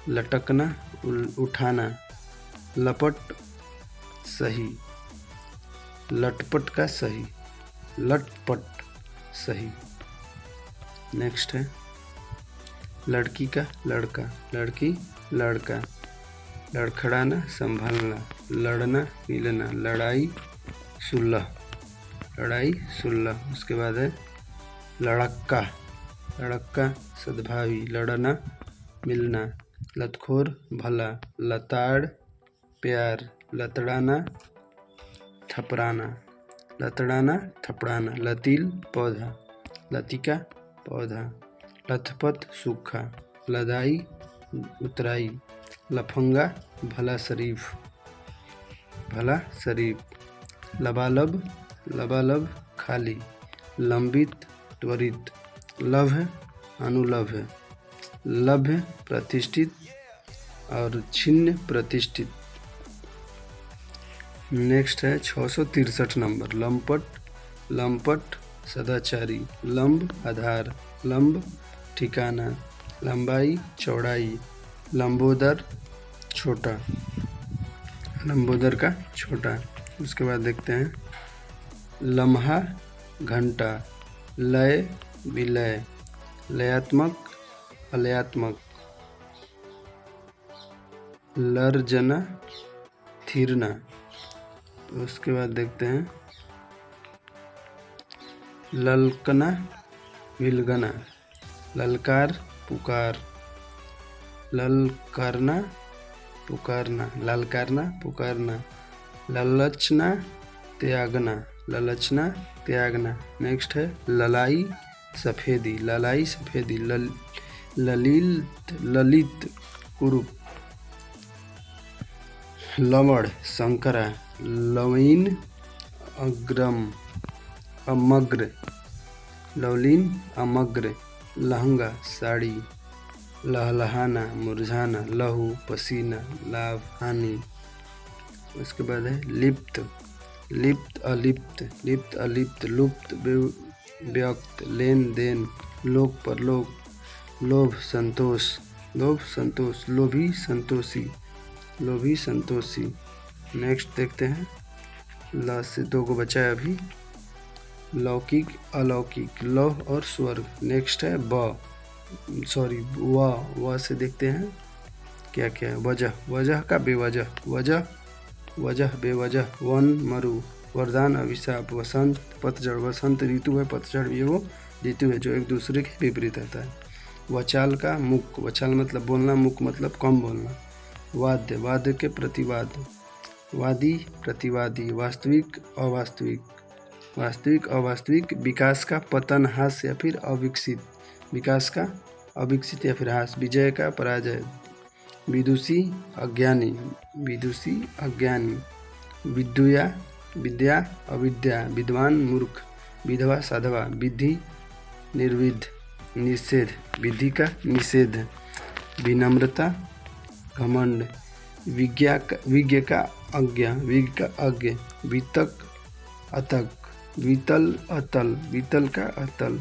लटकना उठाना, लपट सही, लटपट का सही, लटपट सही। नेक्स्ट है लड़की का लड़का, लड़की लड़का, लड़खड़ाना संभालना, लड़ना मिलना, लड़ाई सुलह, लड़ाई सुलह। उसके बाद है लड़क्का, लड़क्का सद्भावी, लड़ना मिलना, लतखोर भला, लताड़ प्यार, लतड़ाना थपड़ाना, लतड़ाना थपड़ाना, लतील पौधा, लतिका पौधा, लथपथ सूखा, लदाई उतराई, लफंगा भला शरीफ, भला शरीफ, लबालब, लबालब खाली, लंबित त्वरित, लभ्य अनुलभ्य, लभ्य प्रतिष्ठित और छिन्न प्रतिष्ठित। नेक्स्ट है 663 नंबर, लंपट, लंपट सदाचारी, लंब आधार, लंब ठिकाना, लंबाई चौड़ाई, लंबोदर छोटा, लंबोदर का छोटा। उसके बाद देखते हैं लम्हा घंटा, लय विलय, लयात्मक अलयात्मक, लर्जना थिरना। उसके बाद देखते हैं ललकना विलगना, ललकार पुकार, ललकारना पुकारना, ललकारना पुकारना, ललचना त्यागना, ललचना त्यागना। नेक्स्ट है ललाई सफ़ेदी, ललाई सफ़ेदी, ललित ललित कुरूप, लवण संकरा, लवीन अग्रम अमग्र, लवलीन अमग्र, लहंगा साड़ी, लहलहाना, मुरझाना, लहू, पसीना, लाभ, हानि। उसके बाद है लिप्त, लिप्त अलिप्त, लिप्त अलिप्त, लुप्त, व्यक्त, लेन देन, लोक परलोक, लोभ संतोष, लोभ संतोष, लोभी संतोषी, लोभी संतोषी। नेक्स्ट देखते हैं, ल से 2 को बचा है अभी, लौकिक अलौकिक, लौह और स्वर्ग। नेक्स्ट है व से देखते हैं क्या क्या है। वजह, वजह का बेवजह, वजह, वजह बेवजह, वन मरु, वरदान अभिशाप, वसंत पतझड़, वसंत ऋतु है, पतझड़ ये वो ऋतु है जो एक दूसरे के विपरीत आता है। वचाल का मुक, वचाल मतलब बोलना, मुक मतलब कम बोलना। वाद्य, वाद्य के प्रतिवाद, वादी प्रतिवादी, वास्तविक अवास्तविक, वास्तविक अवास्तविक, विकास का पतन, हास या फिर अविकसित, विकास का अविकसित या फिर हास, विजय का पराजय, विदुषी अज्ञानी, विदुषी अज्ञानी, विद्या विद्या अविद्या, विद्वान मूर्ख, विधवा साधवा, विधि निर्विध, निषेध, विधि का निषेध, विनम्रता घमंड, विज्ञ का अज्ञा, विज्ञ का अज्ञ, वितक अतक, वितल अतल, वितल का अतल।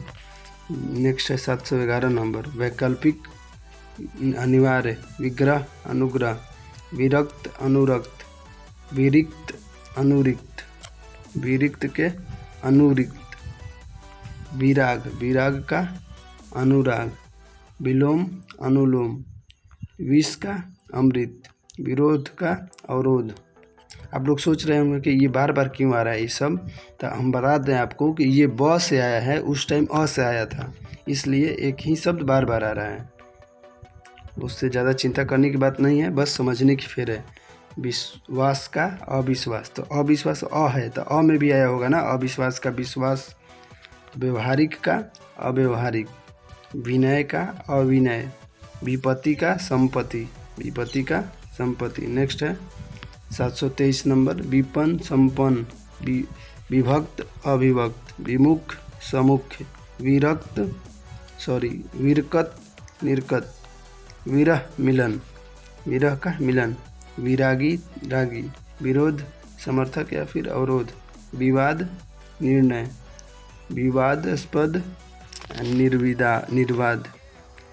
नेक्स्ट है 711 नंबर, वैकल्पिक अनिवार्य, विग्रह अनुग्रह, विरक्त अनुरक्त, विरिक्त अनुरिक्त, विरिक्त के अनुरिक्त, विराग, विराग का अनुराग, विलोम अनुलोम, विष का अमृत, विरोध का अवरोध। आप लोग सोच रहे होंगे कि ये बार बार क्यों आ रहा है ये सब, तो हम बता दें आपको कि ये ब से आया है, उस टाइम अ से आया था, इसलिए एक ही शब्द बार बार आ रहा है। उससे ज़्यादा चिंता करने की बात नहीं है, बस समझने की फेर है। विश्वास का अविश्वास, तो अविश्वास अ है तो अ में भी आया होगा ना, अविश्वास का विश्वास। व्यवहारिक का अव्यवहारिक, विनय का अविनय, विपत्ति का संपत्ति, विपत्ति का संपत्ति। नेक्स्ट है 723 नंबर, विपन्न संपन्न, विभक्त अविभक्त, विमुख समुख, विरकत निर्कत, विरह मिलन, विरह का मिलन, विरागी रागी, विरोध समर्थक या फिर अवरोध, विवाद निर्णय, विवादास्पद निर्वाद,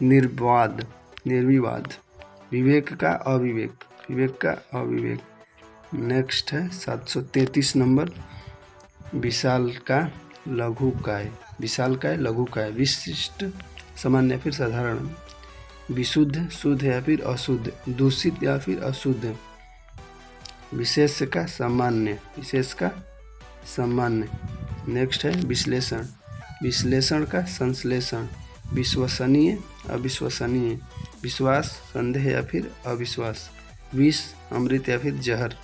निर्वाद निर्विवाद, विवेक का अविवेक, विवेक का अविवेक। नेक्स्ट है 733 नंबर, विशाल का लघुकाय, विशाल का लघुकाय, विशिष्ट सामान्य फिर साधारण, विशुद्ध शुद्ध या फिर अशुद्ध, दूषित या फिर अशुद्ध, विशेष का सामान्य, विशेष का सामान्य। नेक्स्ट है विश्लेषण, विश्लेषण का संश्लेषण, विश्वसनीय अविश्वसनीय, विश्वास संदेह या फिर अविश्वास, विष अमृत या फिर जहर,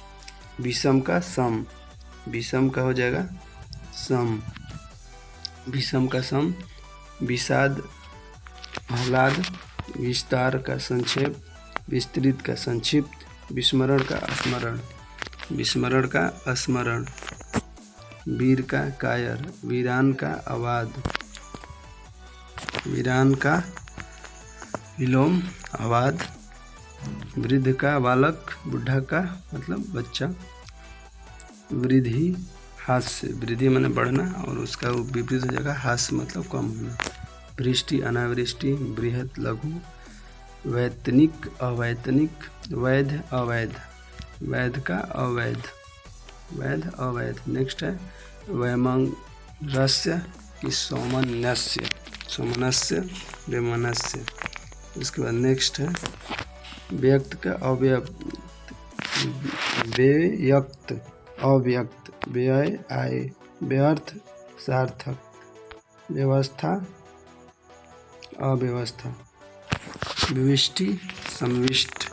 विषम का सम, विषम का हो जाएगा सम, विषम का सम, विषाद आह्लाद, विस्तार का संक्षेप, विस्तृत का संक्षिप्त, विस्मरण का स्मरण, विस्मरण का स्मरण, वीर का कायर, वीरान का अवाद, वीरान का विलोम अवाद, वृद्ध का बालक, बुढ़ा का मतलब बच्चा, वृद्धि हास्य, वृद्धि माने बढ़ना और उसका विपरीत हो जाएगा हास्य मतलब कम होना, वृष्टि अनावृष्टि, बृहत लघु, वैतनिक अवैतनिक, वैध अवैध, वैध का अवैध, वैध अवैध। नेक्स्ट है वैमनस्य की सौमनस्य, सौमनस्य वैमनस्य। इसके बाद नेक्स्ट है व्यक्त का अव्यक्त, व्यक्त अव्यक्त, व्यय आय, व्यर्थ सार्थक, व्यवस्था अव्यवस्था, विविष्टि समविष्ट,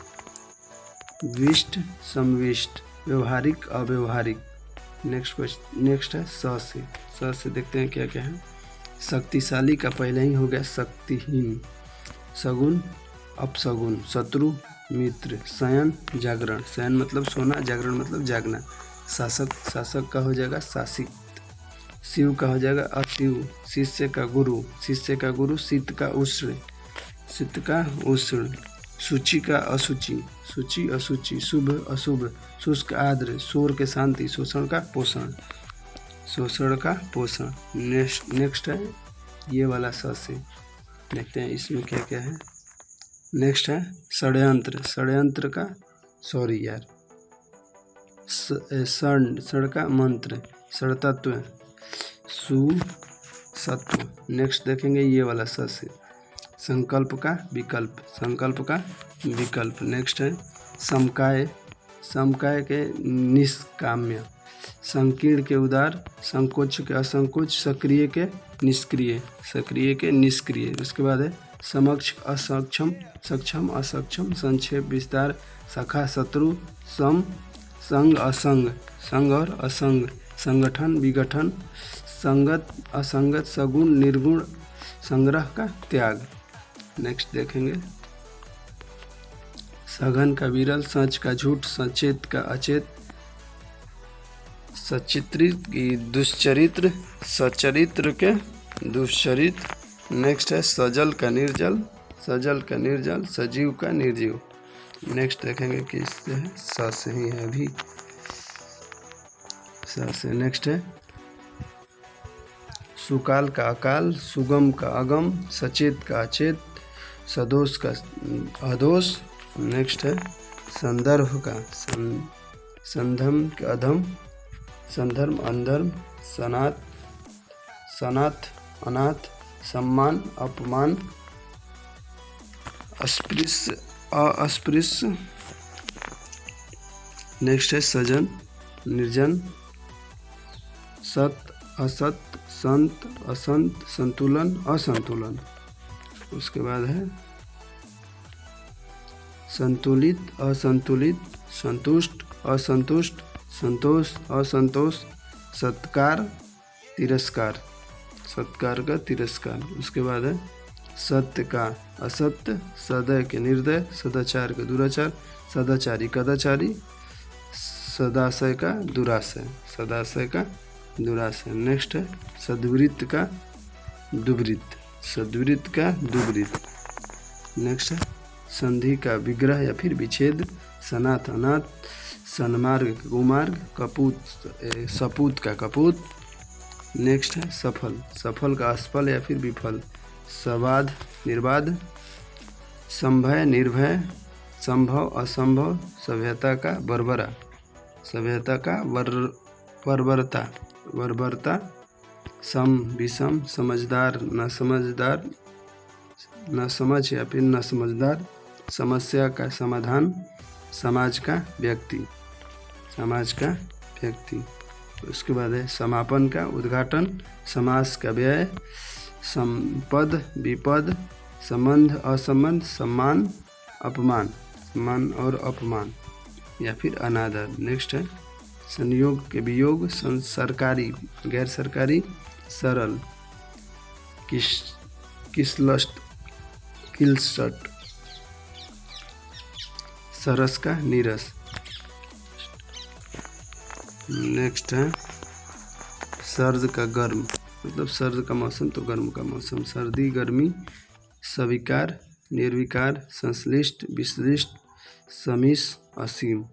विष्ट समविष्ट, व्यवहारिक अव्यवहारिक। नेक्स्ट है स से देखते हैं क्या क्या है। शक्तिशाली का पहले ही हो गया शक्तिहीन, सगुन अपसगुन, शत्रु मित्र, शयन जागरण, शयन मतलब सोना, जागरण मतलब जागना, शासक, शासक का हो जाएगा शासित, शिव का हो जाएगा अशिव, शिष्य का गुरु, शिष्य का गुरु, शीत का उष्ण, शीत का उष्ण, सूची का असुचि, सूची असूचि, शुभ अशुभ, शुष्क आर्द्र, शोर के शांति, शोषण का पोषण, शोषण का पोषण। नेक्स्ट है ये वाला स से, देखते हैं इसमें क्या क्या है। नेक्स्ट है षड्यंत्र, षड्यंत्र का सॉरी यार षण का मंत्र, षड़तत्व, सुसत्व। नेक्स्ट देखेंगे ये वाला स से, संकल्प का विकल्प, संकल्प का विकल्प। नेक्स्ट है समकाय, समकाय के निष्काम्य, संकीर्ण के उदार, संकोच के असंकोच, सक्रिय के निष्क्रिय, सक्रिय के निष्क्रिय। उसके बाद है समक्ष असक्षम, सक्षम असक्षम, संक्षेप विस्तार, सखा शत्रु, सम संग असंग, संग और असंग, संगठन विगठन, संगत असंगत, सगुण निर्गुण, संग्रह का त्याग। नेक्स्ट देखेंगे सघन का विरल, सच का झूठ, सचेत का अचेत, सचित्रित की दुश्चरित्र, सचरित्र के दुश्चरित। नेक्स्ट है सजल का निर्जल, सजल का निर्जल, सजीव का निर्जीव। नेक्स्ट देखेंगे कि इससे है स से ही है अभी, स से। नेक्स्ट है सुकाल का अकाल, सुगम का अगम, सचेत का अचेत, सदोष का अदोष। नेक्स्ट है संदर्भ का संधम का अधम, संधर्म अंधर्म, सनात सनाथ अनाथ, सम्मान अपमान, अस्पृश्य अस्पृश्य। नेक्स्ट है सजन निर्जन, सत असत, संत असंत, संतुलन असंतुलन। उसके बाद है संतुलित असंतुलित, संतुष्ट असंतुष्ट, संतोष असंतोष, सत्कार तिरस्कार, सत्कार का तिरस्कार। उसके बाद है सत्य का असत्य, सदय के निर्दय, सदाचार का दुराचार, सदाचारी कदाचारी, सदाशय का दुराशय, सदाशय का दुराशय। नेक्स्ट है सद्वृत्त का दुवृत्त, सद्वृत्त का दुवृत्त। नेक्स्ट है संधि का विग्रह या फिर विच्छेद, सनाथ अनाथ, सन्मार्ग कुमार्ग, कपूत सपूत का कपूत। नेक्स्ट है सफल, सफल का असफल या फिर विफल, सवाद निर्बाध, संभय निर्भय, संभव असंभव, सभ्यता का बर्बरा, सभ्यता का बर्बरता बर्बरता, सम विषम, समझदार न समझदार, न समझ या फिर न समझदार, समस्या का समाधान, समाज का व्यक्ति, समाज का व्यक्ति। उसके बाद है समापन का उद्घाटन, समास का व्यय, संपद विपद, संबंध असंबंध, सम्मान अपमान, सम्मान और अपमान या फिर अनादर। नेक्स्ट है संयोग के वियोग, सरकारी गैर सरकारी, सरल किसलस्ट किलसट, सरस का नीरस। नेक्स्ट है सर्द का गर्म, मतलब सर्द का मौसम तो गर्म का मौसम, सर्दी गर्मी, स्वीकार निर्विकार, संश्लिष्ट विश्लिष्ट, समीस असीम,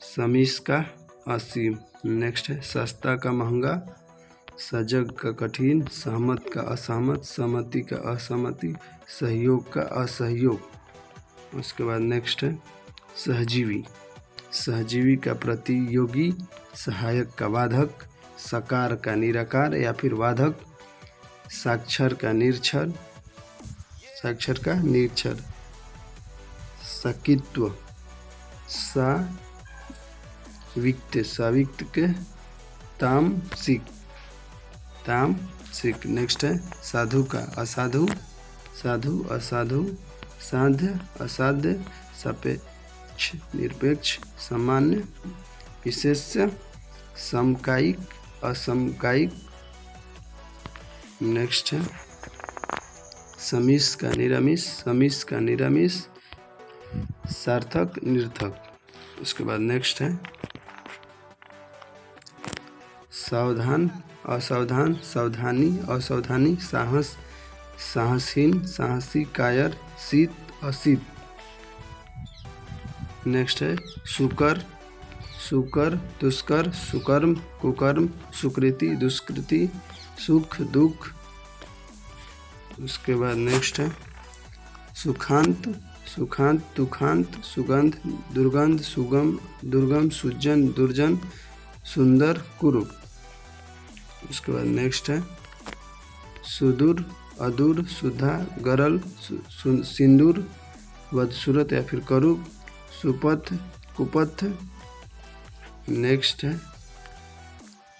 समीस का असीम। नेक्स्ट है सस्ता का महंगा, सजग का कठिन, सहमत का असहमत, सहमति का असहमति, सहयोग का असहयोग। उसके बाद नेक्स्ट है सहजीवी, सहजीवी का प्रतियोगी, सहायक का बाधक, सकार का निराकार या फिर बाधक, साक्षर का निरक्षर, साक्षर का निरक्षर, सकित्व, साविक्त, साविक्त के तामसिक, तामसिक। नेक्स्ट है साधु का असाधु, साधु असाधु, साध्य असाध्य, सापेक्ष निरपेक्ष, सामान्य विशेष्य, समकायिक असमकायिक। नेक्स्ट है समिस का निरामिस, समिस का निरामिस, सार्थक निर्थक। उसके बाद नेक्स्ट है सावधान असावधान, सावधानी असावधानी, साहस साहसीन, साहसी, कायर, शीत, अशीत। नेक्स्ट है सुकर, सुकर, दुष्कर, सुकर्म, कुकर्म, सुकृति, दुष्कृति, सुख, दुख। उसके बाद नेक्स्ट है सुखांत, सुखांत, दुखांत, सुगंध, दुर्गंध, सुगम, दुर्गम, सुजन, दुर्जन, सुंदर, कुरूप। उसके बाद नेक्स्ट है सुदूर, अदूर, सुधा, गरल, सिंदूर, बदसूरत या फिर करूप, सुपथ, कुपथ। नेक्स्ट है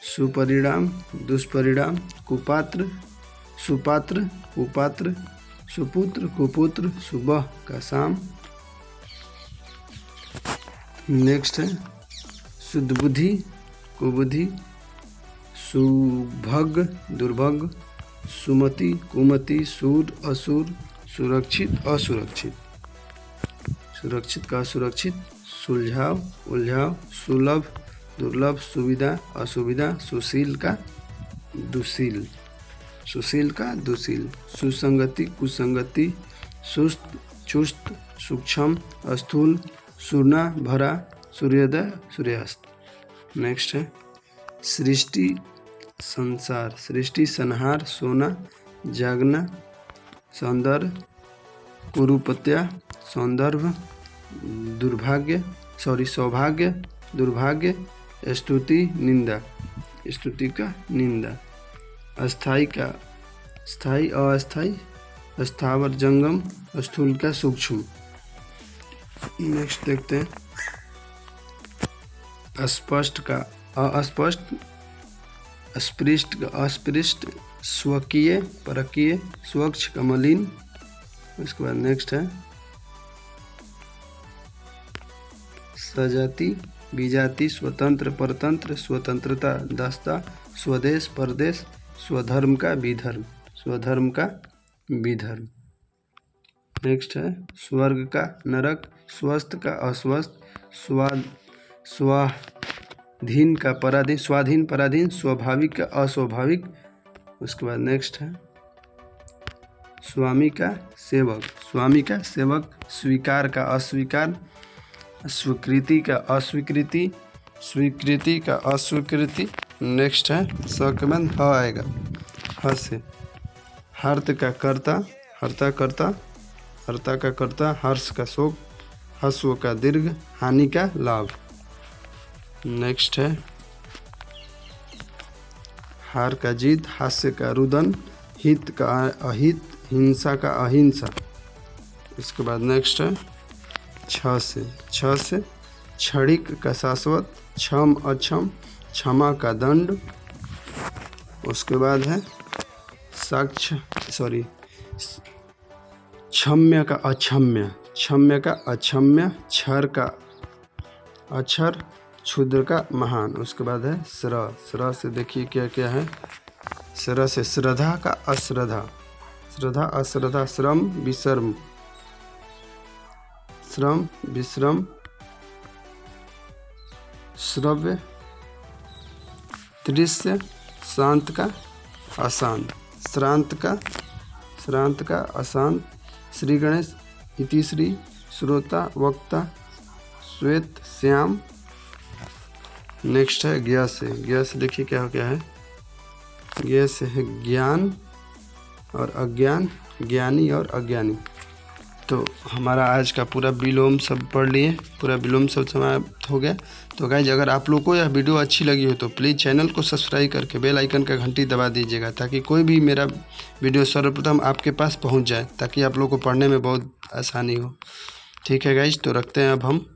सुपरिणाम, दुष्परिणाम, कुपात्र, सुपात्र, कुपात्र, सुपुत्र, कुपुत्र, सुबह का शाम। नेक्स्ट है शुद्ध बुद्धि, कुबुद्धि, सुभग, दुर्भग, सुमति, कुमति, सूर, असुर, सुरक्षित, असुरक्षित। सुरक्षित का असुरक्षित, सुलझाव, उलझाव, सुलभ, दुर्लभ, सुविधा, असुविधा, सुशील का दुशील, सुशील का दुशील, सुसंगति, कुसंगति, सुस्त, चुस्त, सूक्ष्म, स्थूल, सुना, भरा, सूर्योदय, सूर्यास्त। नेक्स्ट है सृष्टि, संसार, सृष्टि, संहार, सोना, जागना, सौंदर्य, कुरूपत्या, सौंदर्भ, दुर्भाग्य, सौभाग्य, दुर्भाग्य, स्तुति, निंदा, स्तुति का निंदा, अस्थाई का स्थाई, अस्थाई, स्थावर, जंगम, स्थूल का सूक्ष्म। नेक्स्ट देखते हैं अस्पष्ट का अस्पष्ट, अस्पृष्ट का अस्पृष्ट, स्वकीय, परकीय, स्वच्छ का मलिन। उसके बाद नेक्स्ट है सजाति, विजाति, स्वतंत्र, परतंत्र, स्वतंत्रता, दासता, स्वदेश, परदेश, स्वधर्म का विधर्म, स्वधर्म का विधर्म। नेक्स्ट है स्वर्ग का नरक, स्वस्थ का अस्वस्थ, स्वाधीन का पराधीन, स्वाधीन, पराधीन, स्वाभाविक का अस्वाभाविक। उसके बाद नेक्स्ट है स्वामी का सेवक, स्वामी का सेवक, स्वीकार का अस्वीकार, स्वीकृति का अस्वीकृति, स्वीकृति का अस्वीकृति। नेक्स्ट है स के बाद ह आएगा, ह से हर्त का कर्ता, हर्ता कर्ता, हर्ता का कर्ता, हर्ष का शोक, हस्व का दीर्घ, हानि का लाभ। नेक्स्ट है हार का जीत, हास्य का रुदन, हित का अहित, हिंसा का अहिंसा। इसके बाद नेक्स्ट है छ से क्षणिक का शाश्वत, क्षम अक्षम, क्षमा का दंड। उसके बाद है क्षम्य का अक्षम्य, क्षम्य का अक्षम्य, क्षर का अक्षर, क्षुद्र का महान। उसके बाद है श्र से देखिए क्या क्या है। श्र से श्रद्धा का अश्रद्धा, श्रद्धा अश्रद्धा, श्रम विश्रम, श्रम विश्रम, श्रव्य, दृश्य, शांत का अशांत, श्रांत का अशांत, श्री गणेश, इतिश्री, श्रोता, वक्ता, श्वेत, श्याम। नेक्स्ट है ज्ञ से देखिए क्या क्या है। ज्ञ से है ज्ञान और अज्ञान, ज्ञानी और अज्ञानी। तो हमारा आज का पूरा विलोम सब पढ़ लिए, पूरा विलोम सब समाप्त हो गया। तो गाइज अगर आप लोग को यह वीडियो अच्छी लगी हो तो प्लीज़ चैनल को सब्सक्राइब करके बेल आइकन का घंटी दबा दीजिएगा, ताकि कोई भी मेरा वीडियो सर्वप्रथम आपके पास पहुंच जाए, ताकि आप लोग को पढ़ने में बहुत आसानी हो। ठीक है गाइज, तो रखते हैं अब हम।